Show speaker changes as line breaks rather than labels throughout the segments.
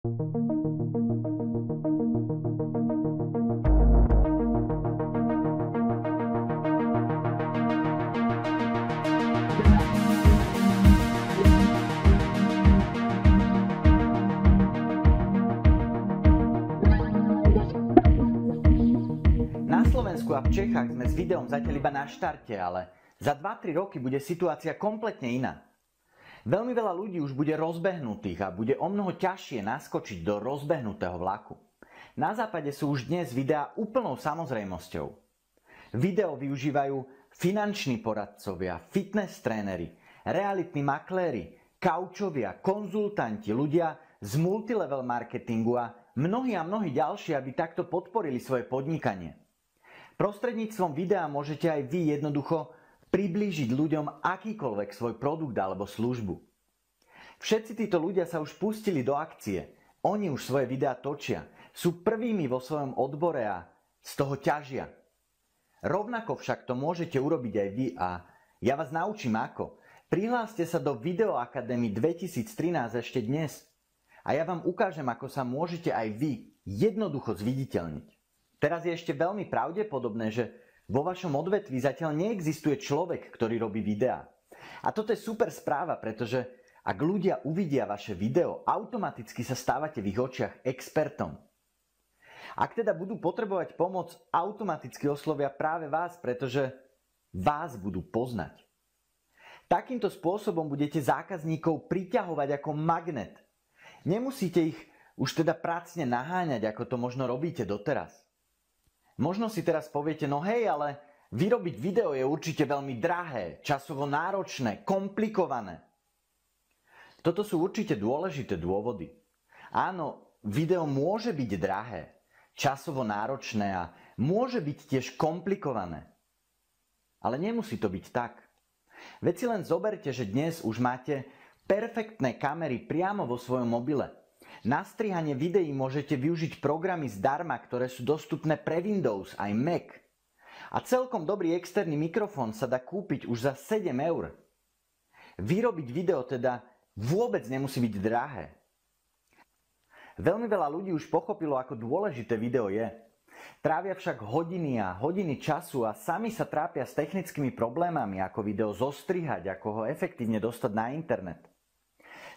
Na Slovensku a v Čechách sme s videom zatiaľ iba na štarte, ale za 2-3 roky bude situácia kompletne iná. Veľmi veľa ľudí už bude rozbehnutých a bude omnoho ťažšie naskočiť do rozbehnutého vlaku. Na západe sú už dnes videá úplnou samozrejmosťou. Video využívajú finanční poradcovia, fitness tréneri, realitní makléri, kaučovia, konzultanti, ľudia z multilevel marketingu a mnohí ďalší, aby takto podporili svoje podnikanie. Prostredníctvom videa môžete aj vy jednoducho priblížiť ľuďom akýkoľvek svoj produkt alebo službu. Všetci títo ľudia sa už pustili do akcie. Oni už svoje videá točia. Sú prvými vo svojom odbore a z toho ťažia. Rovnako však to môžete urobiť aj vy a ja vás naučím ako. Prihláste sa do Video Academy 2013 ešte dnes. A ja vám ukážem, ako sa môžete aj vy jednoducho zviditeľniť. Teraz je ešte veľmi pravdepodobné, že vo vašom odvetví zatiaľ neexistuje človek, ktorý robí videá. A toto je super správa, pretože ak ľudia uvidia vaše video, automaticky sa stávate v ich očiach expertom. Ak teda budú potrebovať pomoc, automaticky oslovia práve vás, pretože vás budú poznať. Takýmto spôsobom budete zákazníkov priťahovať ako magnet. Nemusíte ich už teda pracne naháňať, ako to možno robíte doteraz. Možno si teraz poviete, no hej, ale vyrobiť video je určite veľmi drahé, časovo náročné, komplikované. Toto sú určite dôležité dôvody. Áno, video môže byť drahé, časovo náročné a môže byť tiež komplikované. Ale nemusí to byť tak. Veď si len zoberte, že dnes už máte perfektné kamery priamo vo svojom mobile. Na strihanie videí môžete využiť programy zdarma, ktoré sú dostupné pre Windows aj Mac. A celkom dobrý externý mikrofón sa dá kúpiť už za 7 eur. Vyrobiť video teda vôbec nemusí byť drahé. Veľmi veľa ľudí už pochopilo, ako dôležité video je. Trávia však hodiny a hodiny času a sami sa trápia s technickými problémami, ako video zostrihať, ako ho efektívne dostať na internet.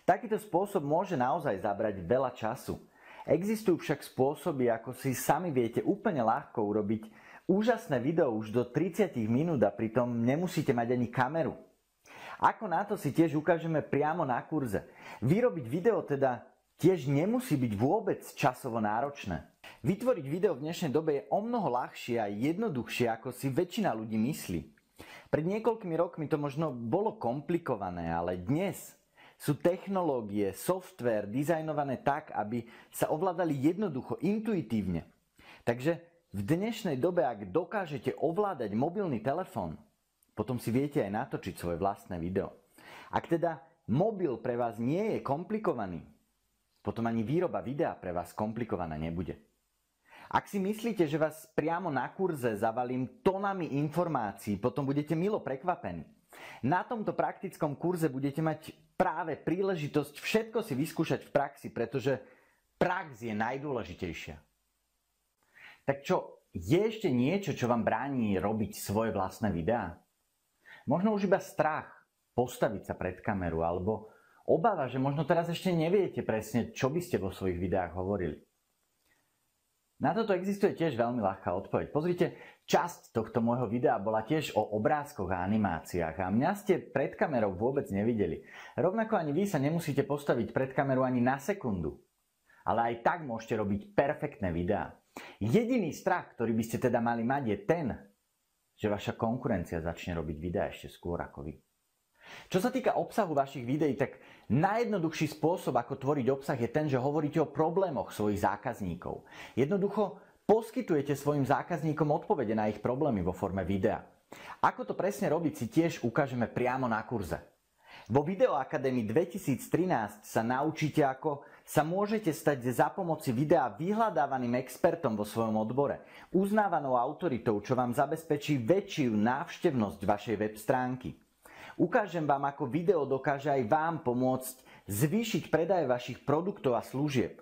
Takýto spôsob môže naozaj zabrať veľa času. Existujú však spôsoby, ako si sami viete úplne ľahko urobiť úžasné video už do 30 minút a pritom nemusíte mať ani kameru. Ako na to si tiež ukážeme priamo na kurze. Vyrobiť video teda tiež nemusí byť vôbec časovo náročné. Vytvoriť video v dnešnej dobe je omnoho ľahšie a jednoduchšie, ako si väčšina ľudí myslí. Pred niekoľkými rokmi to možno bolo komplikované, ale dnes sú technológie, software dizajnované tak, aby sa ovládali jednoducho, intuitívne. Takže v dnešnej dobe, ak dokážete ovládať mobilný telefón, potom si viete aj natočiť svoje vlastné video. Ak teda mobil pre vás nie je komplikovaný, potom ani výroba videa pre vás komplikovaná nebude. Ak si myslíte, že vás priamo na kurze zavalím tonami informácií, potom budete milo prekvapení. Na tomto praktickom kurze budete mať práve príležitosť všetko si vyskúšať v praxi, pretože prax je najdôležitejšia. Tak čo, je ešte niečo, čo vám bráni robiť svoje vlastné videá? Možno už iba strach postaviť sa pred kameru, alebo obava, že možno teraz ešte neviete presne, čo by ste vo svojich videách hovorili. Na toto existuje tiež veľmi ľahká odpoveď. Pozrite, časť tohto môjho videa bola tiež o obrázkoch a animáciách a mňa ste pred kamerou vôbec nevideli. Rovnako ani vy sa nemusíte postaviť pred kameru ani na sekundu. Ale aj tak môžete robiť perfektné videá. Jediný strach, ktorý by ste teda mali mať, je ten, že vaša konkurencia začne robiť videá ešte skôr ako vy. Čo sa týka obsahu vašich videí, tak najjednoduchší spôsob, ako tvoriť obsah, je ten, že hovoríte o problémoch svojich zákazníkov. Jednoducho poskytujete svojim zákazníkom odpovede na ich problémy vo forme videa. Ako to presne robiť, si tiež ukážeme priamo na kurze. Vo Video Academy 2013 sa naučíte, ako sa môžete stať za pomoci videa vyhľadávaným expertom vo svojom odbore, uznávanou autoritou, čo vám zabezpečí väčšiu návštevnosť vašej web stránky. Ukážem vám, ako video dokáže aj vám pomôcť zvýšiť predaj vašich produktov a služieb.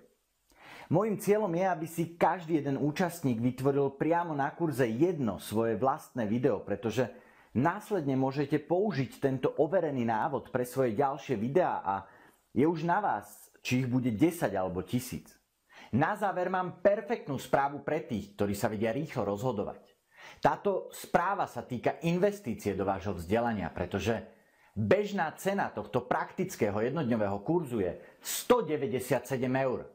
Mojím cieľom je, aby si každý jeden účastník vytvoril priamo na kurze jedno svoje vlastné video, pretože následne môžete použiť tento overený návod pre svoje ďalšie videá a je už na vás, či ich bude 10 alebo 1000. Na záver mám perfektnú správu pre tých, ktorí sa vedia rýchlo rozhodovať. Táto správa sa týka investície do vášho vzdelania, pretože bežná cena tohto praktického jednodňového kurzu je 197 eur.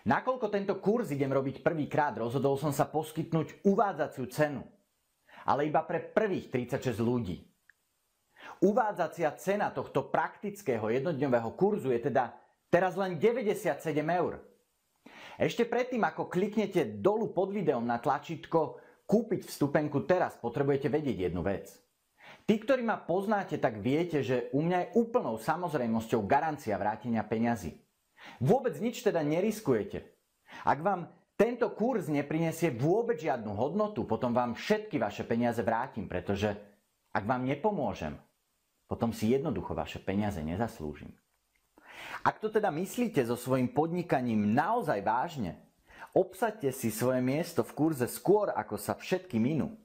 Nakoľko tento kurz idem robiť prvýkrát, rozhodol som sa poskytnúť uvádzaciu cenu, ale iba pre prvých 36 ľudí. Uvádzacia cena tohto praktického jednodňového kurzu je teda teraz len 97 eur. Ešte predtým, ako kliknete dolu pod videom na tlačítko kúpiť vstupenku teraz, potrebujete vedieť jednu vec. Tí, ktorí ma poznáte, tak viete, že u mňa je úplnou samozrejmosťou garancia vrátenia peňazí. Vôbec nič teda neriskujete. Ak vám tento kurz neprinesie vôbec žiadnu hodnotu, potom vám všetky vaše peniaze vrátim, pretože ak vám nepomôžem, potom si jednoducho vaše peniaze nezaslúžim. Ak to teda myslíte so svojím podnikaním naozaj vážne, obsaďte si svoje miesto v kurze skôr, ako sa všetky minú.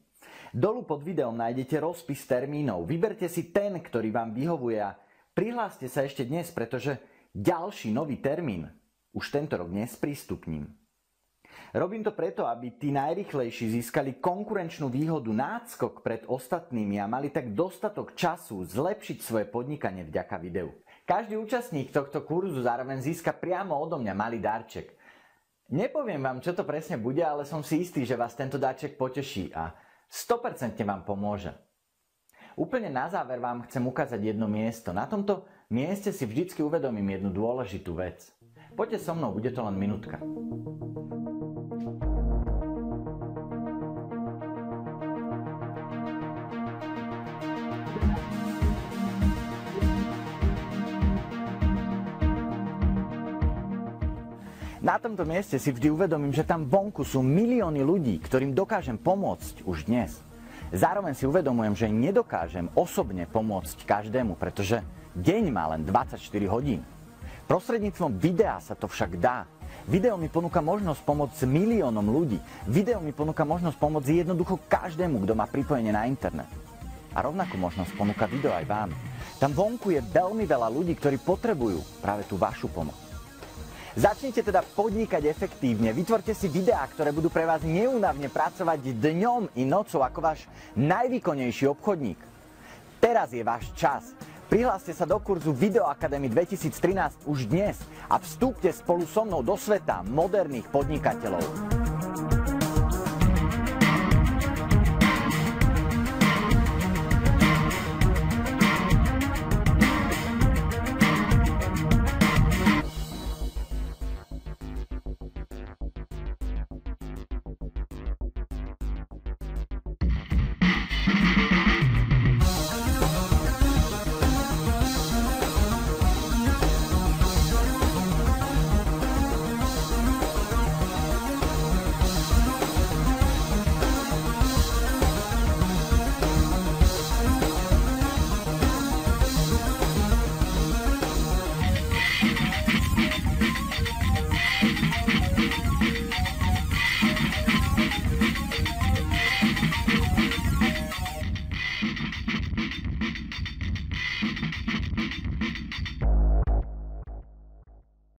Dolu pod videom nájdete rozpis termínov. Vyberte si ten, ktorý vám vyhovuje a prihláste sa ešte dnes, pretože ďalší nový termín už tento rok nesprístupním. Robím to preto, aby tí najrýchlejší získali konkurenčnú výhodu, náskok pred ostatnými a mali tak dostatok času zlepšiť svoje podnikanie vďaka videu. Každý účastník tohto kurzu zároveň získa priamo odo mňa malý darček. Nepoviem vám, čo to presne bude, ale som si istý, že vás tento darček poteší a 100% vám pomôže. Úplne na záver vám chcem ukázať jedno miesto. Na tomto mieste si vždycky uvedomím jednu dôležitú vec. Poďte so mnou, bude to len minútka. Na tomto mieste si vždy uvedomím, že tam vonku sú milióny ľudí, ktorým dokážem pomôcť už dnes. Zároveň si uvedomujem, že nedokážem osobne pomôcť každému, pretože deň má len 24 hodín. Prostredníctvom videa sa to však dá. Video mi ponúka možnosť pomôcť miliónom ľudí. Video mi ponúka možnosť pomôcť jednoducho každému, kto má pripojenie na internet. A rovnakú možnosť ponúka video aj vám. Tam vonku je veľmi veľa ľudí, ktorí potrebujú práve tú vašu pomoc. Začnite teda podnikať efektívne, vytvorte si videá, ktoré budú pre vás neúnavne pracovať dňom i nocou ako váš najvýkonnejší obchodník. Teraz je váš čas. Prihláste sa do kurzu Video Academy 2013 už dnes a vstúpte spolu so mnou do sveta moderných podnikateľov.